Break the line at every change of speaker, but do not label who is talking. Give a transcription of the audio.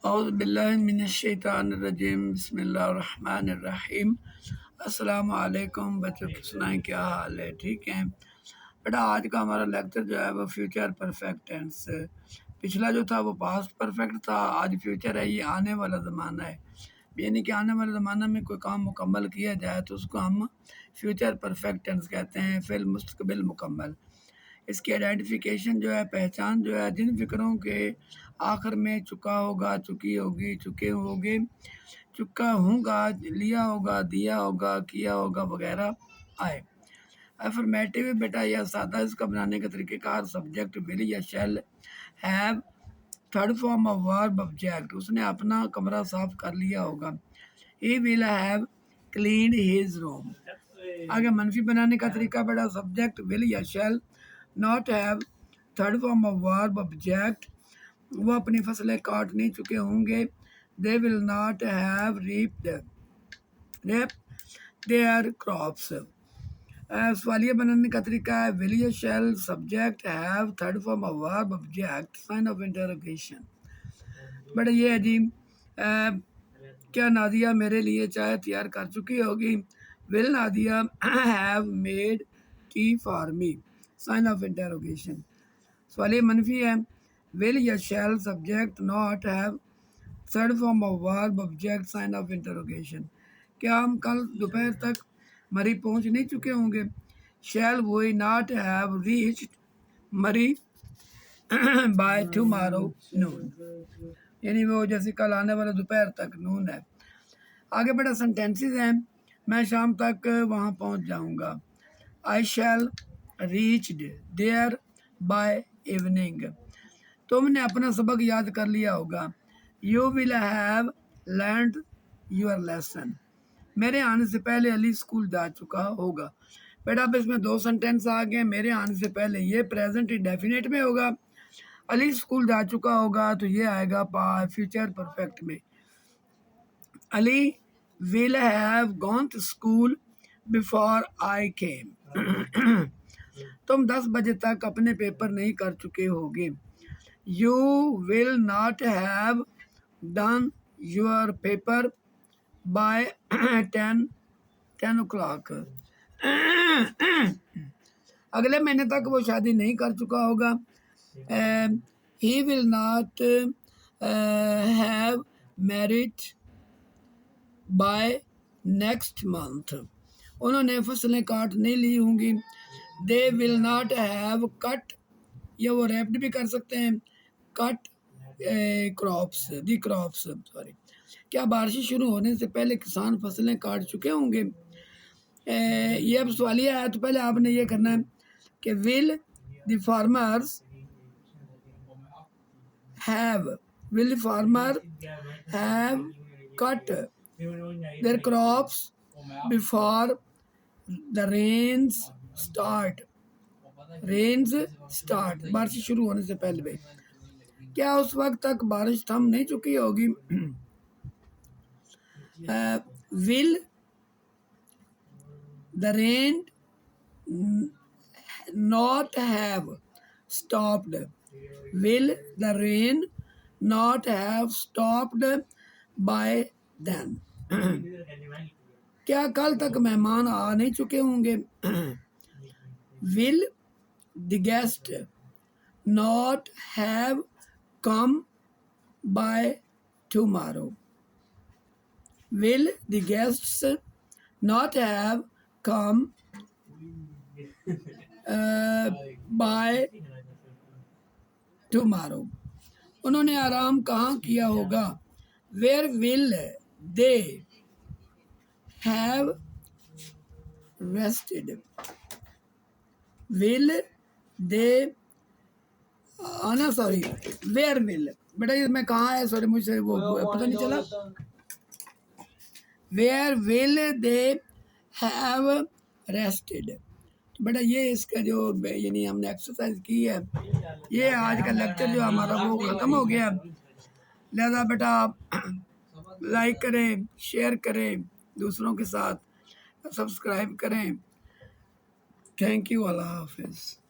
औज़ुबिल्लाहिमिनश्शैतानिर्रजीम बिस्मिल्लाहिर्रहमानिर्रहीम। अस्सलाम वालेकुम बच्चों, की सुनाएं क्या हाल है? ठीक है बेटा, आज का हमारा लेक्चर जो है वो फ्यूचर परफेक्ट टेंस। पिछला जो था वो पास्ट परफेक्ट था, आज फ्यूचर है, ये आने वाला ज़माना है। यानी कि आने वाले ज़माना में कोई काम मुकम्मल किया जाए तो उसको हम फ्यूचर परफेक्ट टेंस कहते हैं, फिल मुस्तकबिल मुकम्मल। इसकी आइडेंटिफिकेशन जो है, पहचान जो है, जिन फ़िक्रों के आखिर में चुका होगा, चुकी होगी, चुके होंगे, चुका हूँगा, लिया होगा, दिया होगा, किया होगा वगैरह आए। अफर्मेटिव बेटा या सादा, इसका बनाने का तरीक़ेकार सब्जेक्ट विल या shall, have, third form of verb object, उसने अपना कमरा साफ कर लिया होगा। He will have clean his room. आगे मनफी बनाने का तरीका बेटा, सब्जेक्ट विल या shall, not have, third form of verb object, वो अपनी फसलें काट नहीं चुके होंगे। They will not have reaped their crops. सवालिया बनाने का तरीका है विल या shall, subject have, third form of verb object, sign of interrogation. But ये है जी, क्या नादिया मेरे लिए चाय तैयार कर चुकी होगी? Will Nadia have made tea for me, sign of interrogation. सवालिया मनफी है विल या shall, subject, not have, third form of verb object, sign of interrogation. क्या हम कल दोपहर तक मरी पहुंच नहीं चुके होंगे? Shall we not have reached Murree by tomorrow noon, यानी वो जैसे कल आने वाले दोपहर तक नून है। आगे बड़ा सेंटेंसेस हैं, मैं शाम तक वहाँ पहुँच जाऊँगा। आई शैल रीच्ड देयर बाय इवनिंग, तुमने अपना सबक याद कर लिया होगा। You will have learned your lesson, मेरे आने से पहले अली स्कूल जा चुका होगा। बेटा अब इसमें दो सेंटेंस आ गए। मेरे आने से पहले ये प्रेजेंट इंडेफिनिट में होगा, अली स्कूल जा चुका होगा तो ये आएगा फ्यूचर परफेक्ट में। Ali will have gone to school before I came, तुम 10 बजे तक अपने पेपर नहीं कर चुके होगे। You will not have done your paper by 10 o'clock. अगले महीने तक वो शादी नहीं कर चुका होगा। He will not have married by next month. उन्होंने फसलें काट नहीं ली होंगी। They will not have cut, या वो रैप्ड भी कर सकते हैं, कट क्रॉप्स, दी क्रॉप्स, सॉरी। क्या बारिश शुरू होने से पहले किसान फसलें काट चुके होंगे? ये अब सवालिया है, तो पहले आपने ये करना है कि will the farmers have, will the farmer have cut their crops before the rains start, rains start, बारिश शुरू होने से पहले। क्या उस वक्त तक बारिश थम नहीं चुकी होगी? Will the rain not have stopped, will the rain not have stopped by then. क्या कल तक मेहमान आ नहीं चुके होंगे? Will the guest not have come by tomorrow, will the guests not have come by tomorrow. उन्होंने आराम कहाँ किया होगा? Where will they have rested? Will they आना, सॉरी, वेयर विल, बेटा ये मैं कहाँ है, सॉरी मुझे वो पता नहीं चला। Where will they have rested, तो बेटा ये इसका जो यानी हमने एक्सरसाइज की है, ये आज का लेक्चर जो हमारा वो ख़त्म हो गया। लिहाजा बेटा आप लाइक करें, शेयर करें दूसरों के साथ, सब्सक्राइब करें। थैंक यू, अल्लाह हाफिज़।